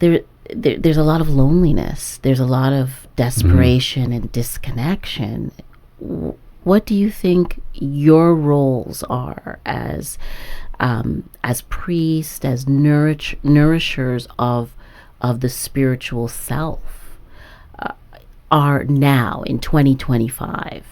there's a lot of loneliness. There's a lot of desperation and disconnection. What do you think your roles are as priests, as nourishers of the spiritual self, are now in 2025?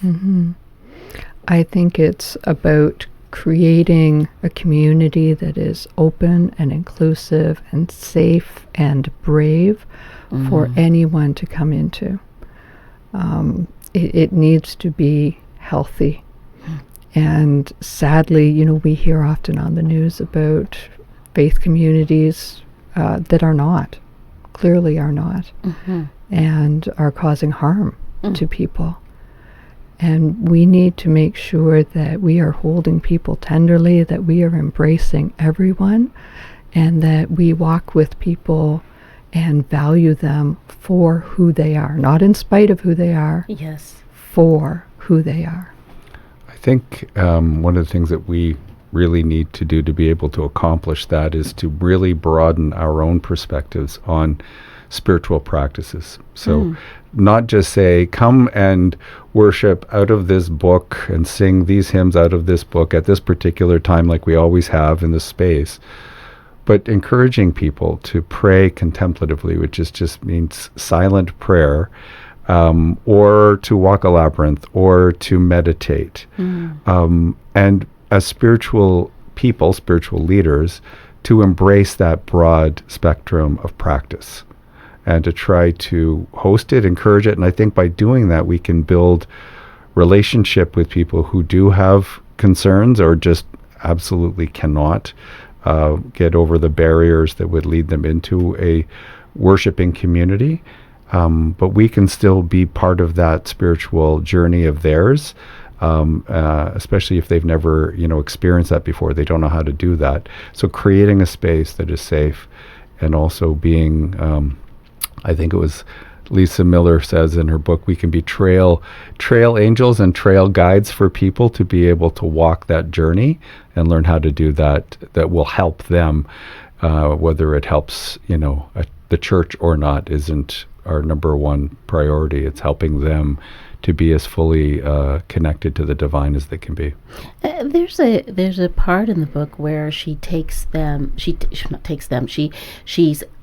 I think it's about creating a community that is open and inclusive and safe and brave for anyone to come into. It needs to be healthy. And sadly, we hear often on the news about faith communities that are not, clearly are not, and are causing harm to people. And we need to make sure that we are holding people tenderly, that we are embracing everyone, and that we walk with people and value them for who they are, not in spite of who they are, for who they are. I think one of the things that we really need to do to be able to accomplish that is to really broaden our own perspectives on spiritual practices. So not just say, come and worship out of this book and sing these hymns out of this book at this particular time like we always have in this space, but encouraging people to pray contemplatively, which just means silent prayer, or to walk a labyrinth, or to meditate. And as spiritual people, spiritual leaders, to embrace that broad spectrum of practice and to try to host it, encourage it. And I think by doing that, we can build relationship with people who do have concerns or just absolutely cannot get over the barriers that would lead them into a worshiping community. But we can still be part of that spiritual journey of theirs, especially if they've never, experienced that before. They don't know how to do that. So creating a space that is safe, and also being, I think it was Lisa Miller says in her book, we can be trail angels and trail guides for people to be able to walk that journey and learn how to do that will help them, whether it helps, the church or not isn't our number one priority. It's helping them to be as fully connected to the divine as they can be. There's a part in the book where she takes them. She's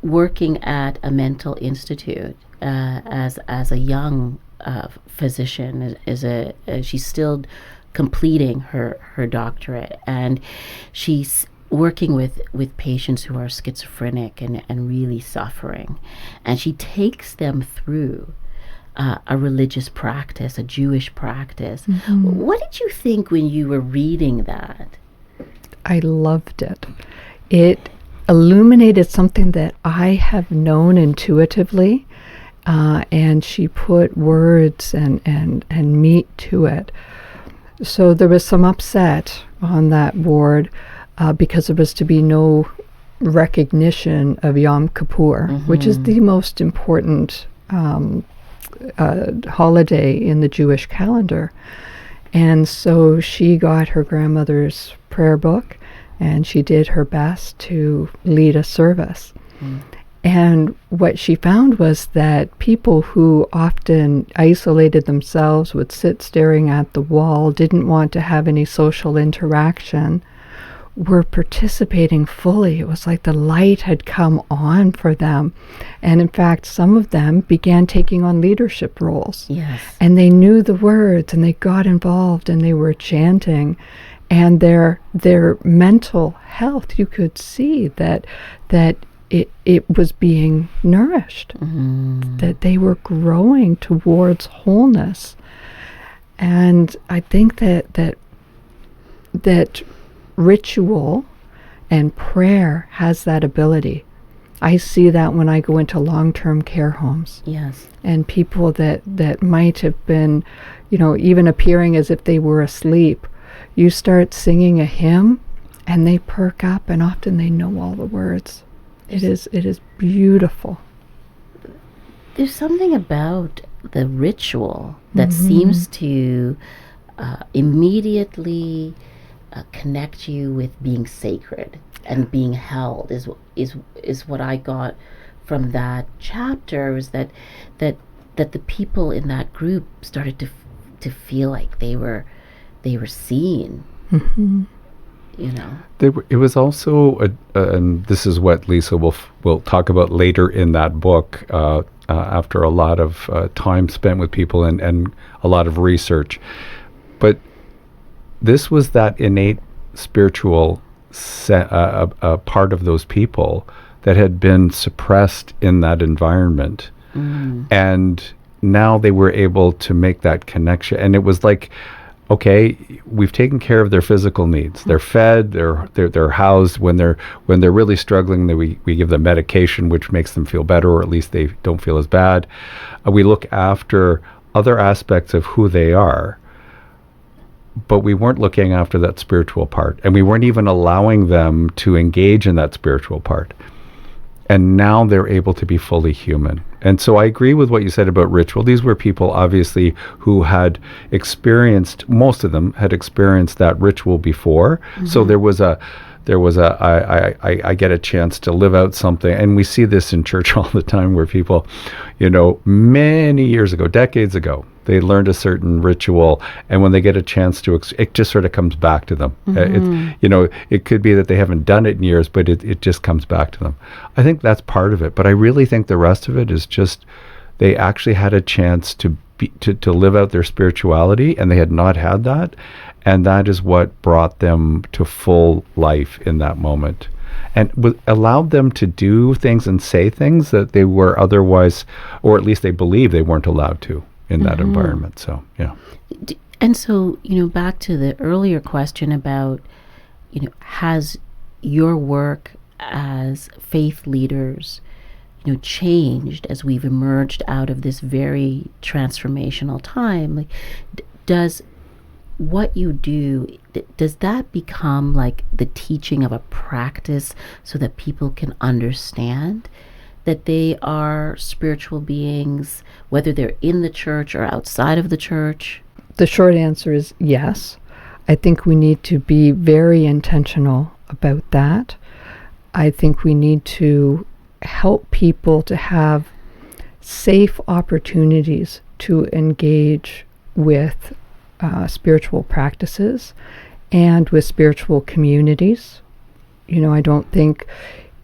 working at a mental institute as a young physician. She's still completing her doctorate, and she's working with patients who are schizophrenic and really suffering, and she takes them through a religious practice, a Jewish practice. What did you think when you were reading that? I loved it. It illuminated something that I have known intuitively, and she put words and meat to it. So there was some upset on that ward because there was to be no recognition of Yom Kippur, which is the most important holiday in the Jewish calendar. And so she got her grandmother's prayer book, and she did her best to lead a service. And what she found was that people who often isolated themselves, would sit staring at the wall, didn't want to have any social interaction, were participating fully. It was like the light had come on for them. And in fact, some of them began taking on leadership roles. Yes. And they knew the words, and they got involved, and they were chanting. And their mental health, you could see that it was being nourished, that they were growing towards wholeness. And I think that ritual and prayer has that ability. I see that when I go into long-term care homes. Yes. And people that might have been, even appearing as if they were asleep. You start singing a hymn and they perk up, and often they know all the words. It is beautiful. There's something about the ritual that seems to immediately connect you with being sacred and being held is what I got from that chapter was that the people in that group started to feel like they were seen. Mm-hmm. You know, It was also, and this is what Lisa will talk about later in that book, after a lot of time spent with people and a lot of research. But this was that innate spiritual part of those people that had been suppressed in that environment. And now they were able to make that connection. And it was like, okay, we've taken care of their physical needs. They're fed, they're housed. When they're really struggling, we give them medication, which makes them feel better, or at least they don't feel as bad. We look after other aspects of who they are, but we weren't looking after that spiritual part, and we weren't even allowing them to engage in that spiritual part. And now they're able to be fully human. And so I agree with what you said about ritual. These were people, obviously, who had experienced, most of them had experienced that ritual before. So there was I get a chance to live out something. And we see this in church all the time, where people, many years ago, decades ago, they learned a certain ritual, and when they get a chance to, it just sort of comes back to them. It could be that they haven't done it in years, but it just comes back to them. I think that's part of it, but I really think the rest of it is just they actually had a chance to live out their spirituality, and they had not had that, and that is what brought them to full life in that moment, and allowed them to do things and say things that they were otherwise, or at least they believe they weren't allowed to in that environment. So, yeah. And so, back to the earlier question about, has your work as faith leaders, changed as we've emerged out of this very transformational time? Like, does what you do, does that become like the teaching of a practice so that people can understand that they are spiritual beings, whether they're in the church or outside of the church? The short answer is yes. I think we need to be very intentional about that. I think we need to help people to have safe opportunities to engage with spiritual practices and with spiritual communities. I don't think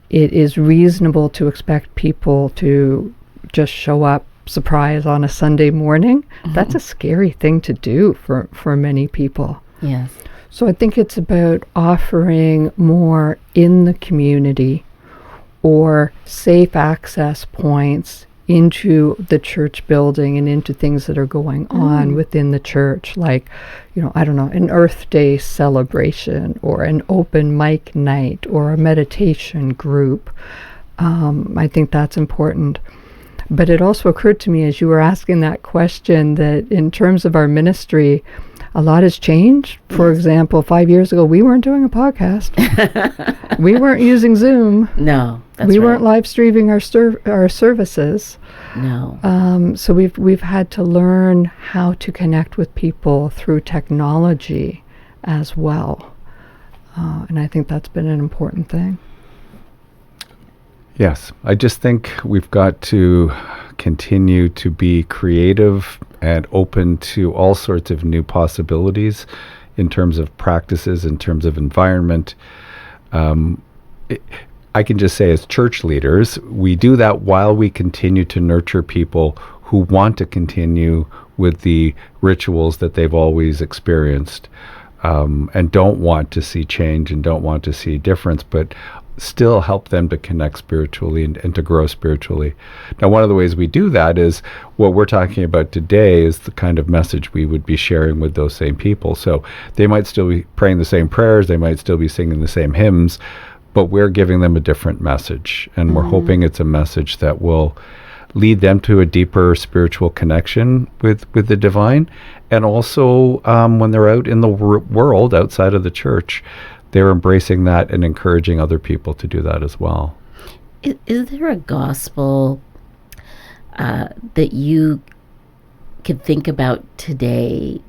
it is reasonable to expect people to just show up surprise on a Sunday morning. That's a scary thing to do for many people. Yes. So I think it's about offering more in the community or safe access points into the church building and into things that are going on within the church, like, I don't know, an Earth Day celebration or an open mic night or a meditation group. I think that's important. But it also occurred to me as you were asking that question that in terms of our ministry, a lot has changed. For example, 5 years ago, we weren't doing a podcast. We weren't using Zoom. No, that's we right. weren't live streaming our services. No. So we've had to learn how to connect with people through technology as well. And I think that's been an important thing. Yes, I just think we've got to continue to be creative and open to all sorts of new possibilities in terms of practices, in terms of environment. I can just say as church leaders, we do that while we continue to nurture people who want to continue with the rituals that they've always experienced, and don't want to see change and don't want to see difference, but still help them to connect spiritually and to grow spiritually. Now, one of the ways we do that is what we're talking about today is the kind of message we would be sharing with those same people. So they might still be praying the same prayers, they might still be singing the same hymns, but we're giving them a different message. And we're hoping it's a message that will lead them to a deeper spiritual connection with the divine. And also when they're out in the world outside of the church, they're embracing that and encouraging other people to do that as well. Is there a gospel that you could think about today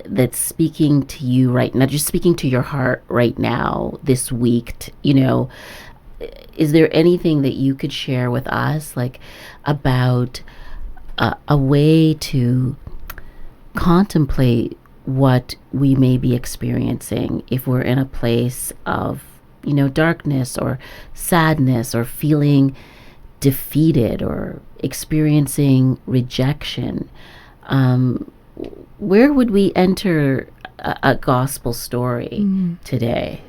that's speaking to you right now, just speaking to your heart right now this week, is there anything that you could share with us, like about a way to contemplate what we may be experiencing if we're in a place of, darkness or sadness, or feeling defeated, or experiencing rejection? Where would we enter a gospel story today?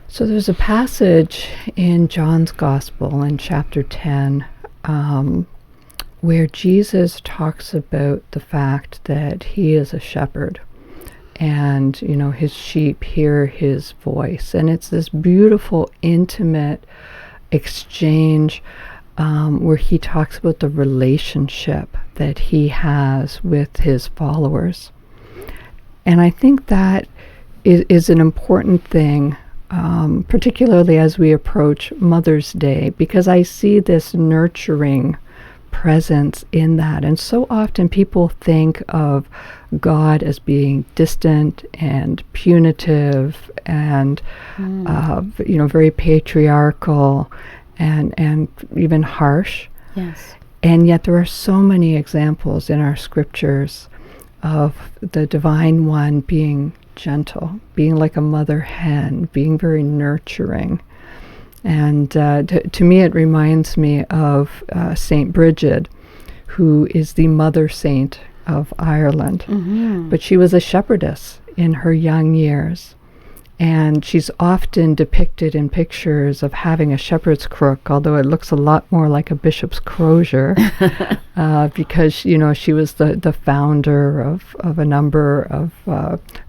So there's a passage in John's Gospel in chapter 10 where Jesus talks about the fact that he is a shepherd, and his sheep hear his voice, and it's this beautiful, intimate exchange where he talks about the relationship that he has with his followers. And I think that is an important thing, particularly as we approach Mother's Day, because I see this nurturing presence in that. And so often people think of God as being distant and punitive and very patriarchal and even harsh. Yes. And yet there are so many examples in our scriptures of the Divine One being gentle, being like a mother hen, being very nurturing. And to me, it reminds me of Saint Bridget, who is the mother saint of Ireland. Mm-hmm. But she was a shepherdess in her young years. And she's often depicted in pictures of having a shepherd's crook, although it looks a lot more like a bishop's crozier, because, she was the founder of a number of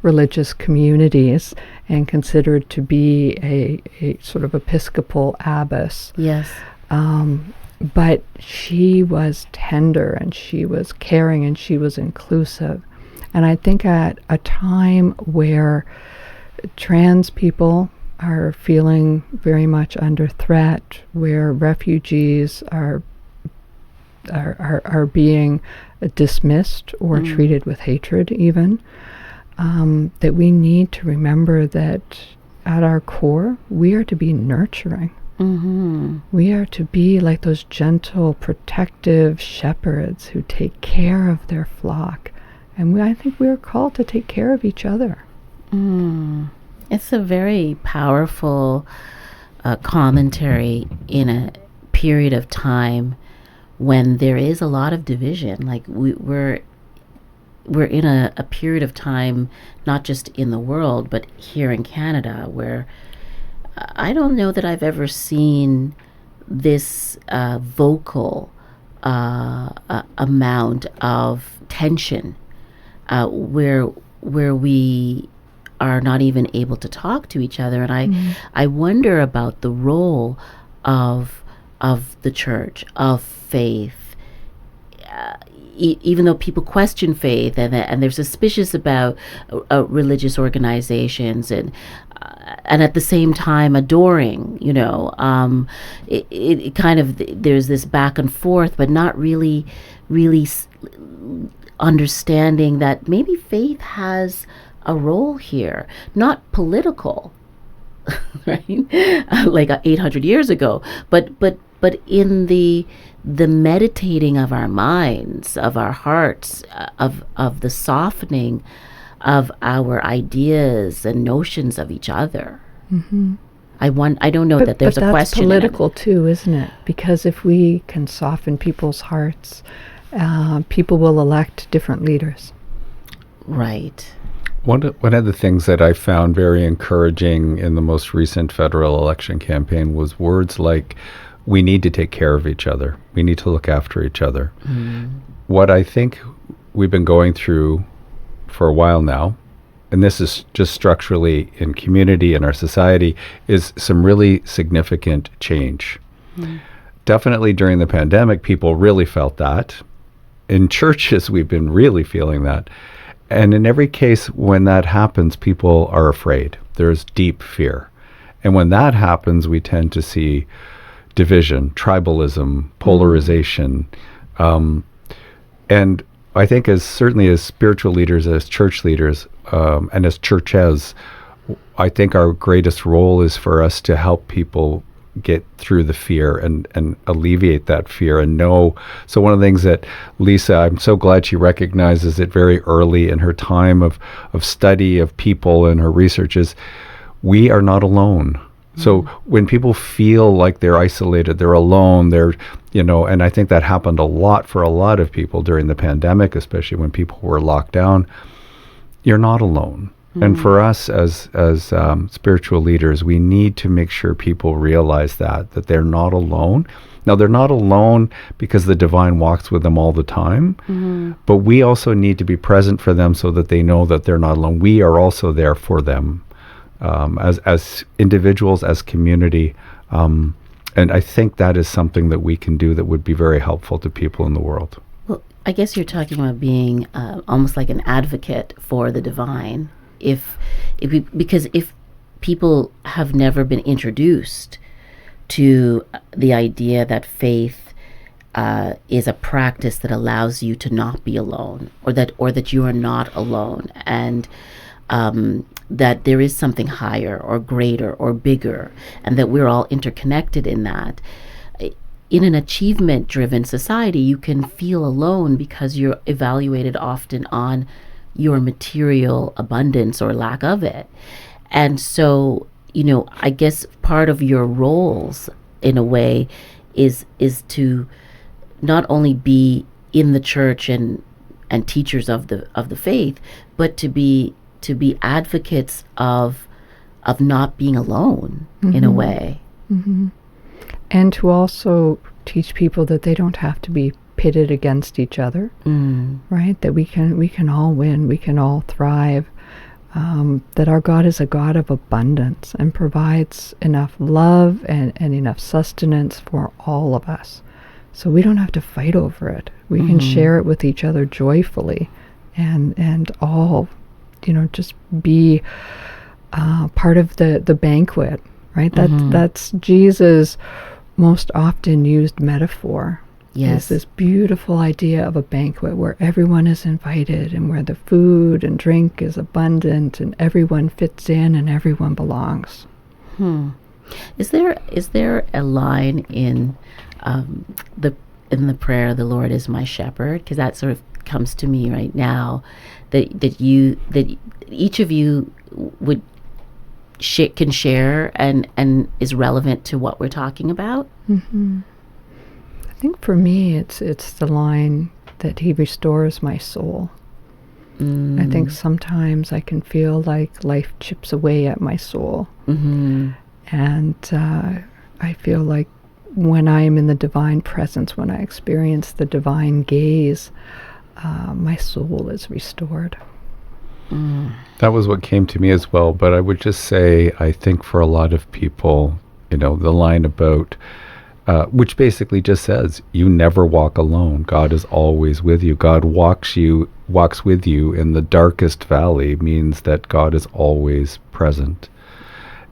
religious communities and considered to be a sort of episcopal abbess. Yes. But she was tender, and she was caring, and she was inclusive. And I think at a time where trans people are feeling very much under threat, where refugees are being dismissed or treated with hatred even, that we need to remember that at our core, we are to be nurturing. Mm-hmm. We are to be like those gentle, protective shepherds who take care of their flock. And I think we are called to take care of each other. It's a very powerful commentary in a period of time when there is a lot of division. Like we're in a period of time, not just in the world, but here in Canada, where I don't know that I've ever seen this vocal amount of tension, where we are not even able to talk to each other. And I wonder about the role of the church, of faith, even though people question faith and they're suspicious about religious organizations, and at the same time adoring, it kind of, there's this back and forth, but not really understanding that maybe faith has a role here, not political, right? Like 800 years ago, but in the meditating of our minds, of our hearts, of the softening of our ideas and notions of each other. Mm-hmm. I don't know that there's a question. But that's political too, isn't it? Because if we can soften people's hearts, people will elect different leaders. Right. One of the things that I found very encouraging in the most recent federal election campaign was words like, we need to take care of each other. We need to look after each other. What I think we've been going through for a while now, and this is just structurally in community and our society, is some really significant change. Definitely during the pandemic, people really felt that. In churches, we've been really feeling that. And in every case, when that happens, people are afraid. There's deep fear. And when that happens, we tend to see division, tribalism, polarization. And I think certainly as spiritual leaders, as church leaders, and as churches, I think our greatest role is for us to help people get through the fear and alleviate that fear and know. So one of the things that Lisa, I'm so glad she recognizes it very early in her time of study of people and her research is we are not alone. So when people feel like they're isolated, they're alone, and I think that happened a lot for a lot of people during the pandemic, especially when people were locked down, you're not alone. And for us as spiritual leaders, we need to make sure people realize that they're not alone. Now, they're not alone because the divine walks with them all the time, but we also need to be present for them so that they know that they're not alone. We are also there for them as individuals, as community. And I think that is something that we can do that would be very helpful to people in the world. Well, I guess you're talking about being almost like an advocate for the divine. Because if people have never been introduced to the idea that faith is a practice that allows you to not be alone, or that you are not alone, and that there is something higher or greater or bigger, and that we're all interconnected in that. In an achievement-driven society, you can feel alone because you're evaluated often on your material abundance or lack of it. And so, I guess part of your roles in a way is to not only be in the church and teachers of the faith, but to be advocates of not being alone in a way. And to also teach people that they don't have to be pitted against each other, right? That we can all win, we can all thrive. That our God is a God of abundance and provides enough love and enough sustenance for all of us. So we don't have to fight over it. We can share it with each other joyfully, and all, just be part of the banquet, right? That's Jesus' most often used metaphor. Yes, this beautiful idea of a banquet where everyone is invited and where the food and drink is abundant and everyone fits in and everyone belongs. Is there a line in the prayer, "The Lord is my shepherd"? Because that sort of comes to me right now, that each of you can share and is relevant to what we're talking about. I think for me, it's the line that He restores my soul. I think sometimes I can feel like life chips away at my soul. And I feel like when I am in the divine presence, when I experience the divine gaze, my soul is restored. That was what came to me as well. But I would just say, I think for a lot of people, the line about which basically just says, you never walk alone. God is always with you. God walks with you in the darkest valley, means that God is always present.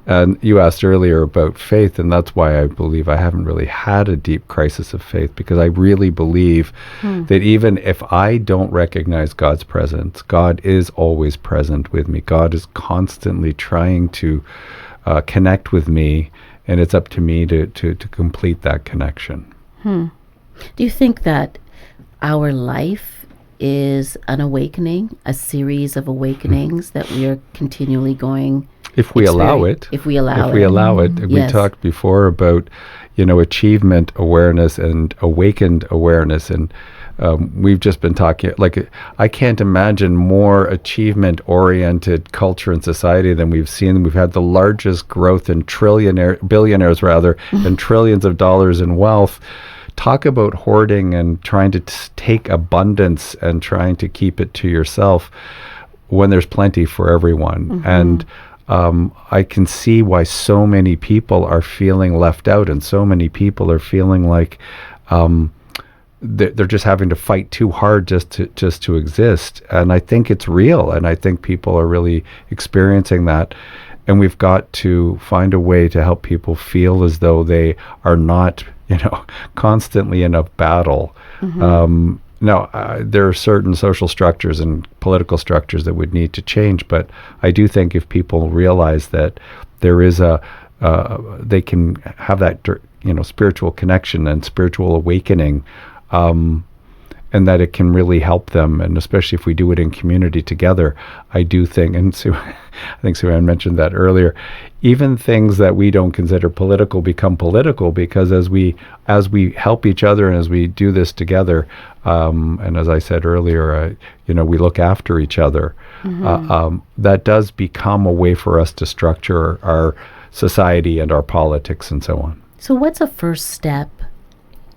And you asked earlier about faith, and that's why I believe I haven't really had a deep crisis of faith, because I really believe that even if I don't recognize God's presence, God is always present with me. God is constantly trying to connect with me, and it's up to me to complete that connection. Do you think that our life is an awakening, a series of awakenings that we are continually going? If we allow it. If we allow it. We talked before about, achievement awareness and awakened awareness, and we've just been talking, I can't imagine more achievement-oriented culture and society than we've seen. We've had the largest growth in billionaires and trillions of dollars in wealth. Talk about hoarding and trying to take abundance and trying to keep it to yourself when there's plenty for everyone. And I can see why so many people are feeling left out, and so many people are feeling like they're just having to fight too hard just to exist. And I think it's real, and I think people are really experiencing that. And we've got to find a way to help people feel as though they are not, constantly in a battle. Now, there are certain social structures and political structures that would need to change, but I do think if people realize that there is they can have that, spiritual connection and spiritual awakening, and that it can really help them, and especially if we do it in community together, I do think, and I think Sue Ann mentioned that earlier, even things that we don't consider political become political, because as we help each other and as we do this together, and as I said earlier, we look after each other, that does become a way for us to structure our society and our politics and so on. So what's a first step,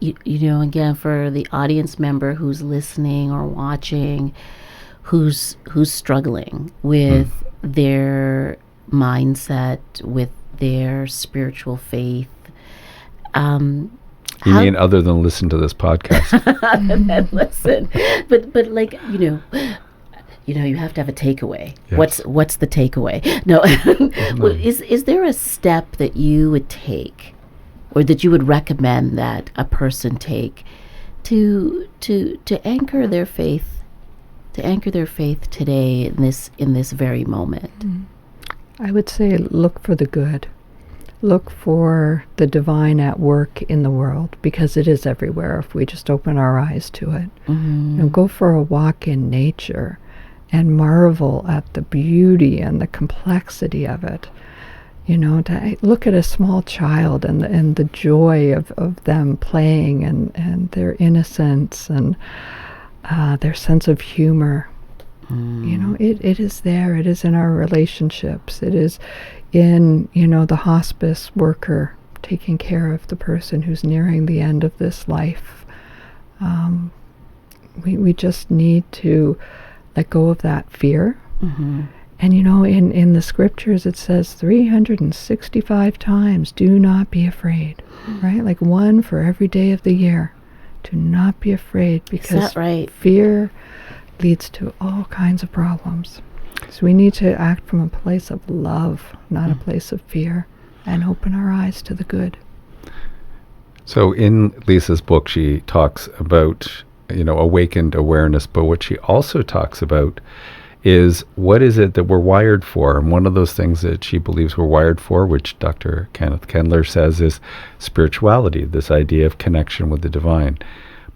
again, for the audience member who's listening or watching, who's struggling with their mindset, with their spiritual faith? You mean other than listen to this podcast? Other than listen. But like, you have to have a takeaway. Yes. What's the takeaway? No. Well, is there a step that you would take, or that you would recommend that a person take to anchor their faith, today in this very moment? I would say look for the good. Look for the divine at work in the world, because it is everywhere if we just open our eyes to it. Go for a walk in nature and marvel at the beauty and the complexity of it. To look at a small child and the joy of them playing and their innocence and their sense of humor. It is there. It is in our relationships. It is in, the hospice worker taking care of the person who's nearing the end of this life. We just need to let go of that fear. And in the scriptures it says 365 times, do not be afraid, right? Like one for every day of the year. Do not be afraid, because Is that right? Fear leads to all kinds of problems. So we need to act from a place of love, not a place of fear, and open our eyes to the good. So in Lisa's book, she talks about, awakened awareness, but what she also talks about is what is it that we're wired for? And one of those things that she believes we're wired for, which Dr. Kenneth Kendler says, is spirituality, this idea of connection with the divine.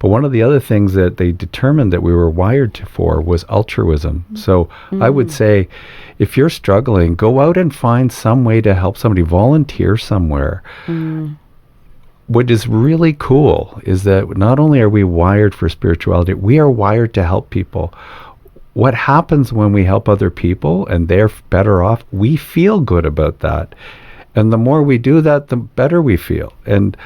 But one of the other things that they determined that we were wired for was altruism. So I would say, if you're struggling, go out and find some way to help somebody, volunteer somewhere. What is really cool is that not only are we wired for spirituality, we are wired to help people. What happens when we help other people and they're better off, we feel good about that. And the more we do that, the better we feel. And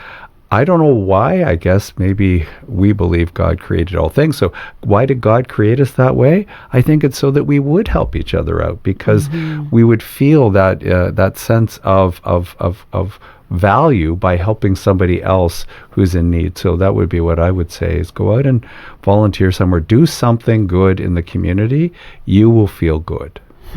I don't know why. I guess maybe we believe God created all things. So why did God create us that way? I think it's so that we would help each other out, because we would feel that that sense of value by helping somebody else who's in need. So that would be what I would say, is go out and volunteer somewhere. Do something good in the community. You will feel good.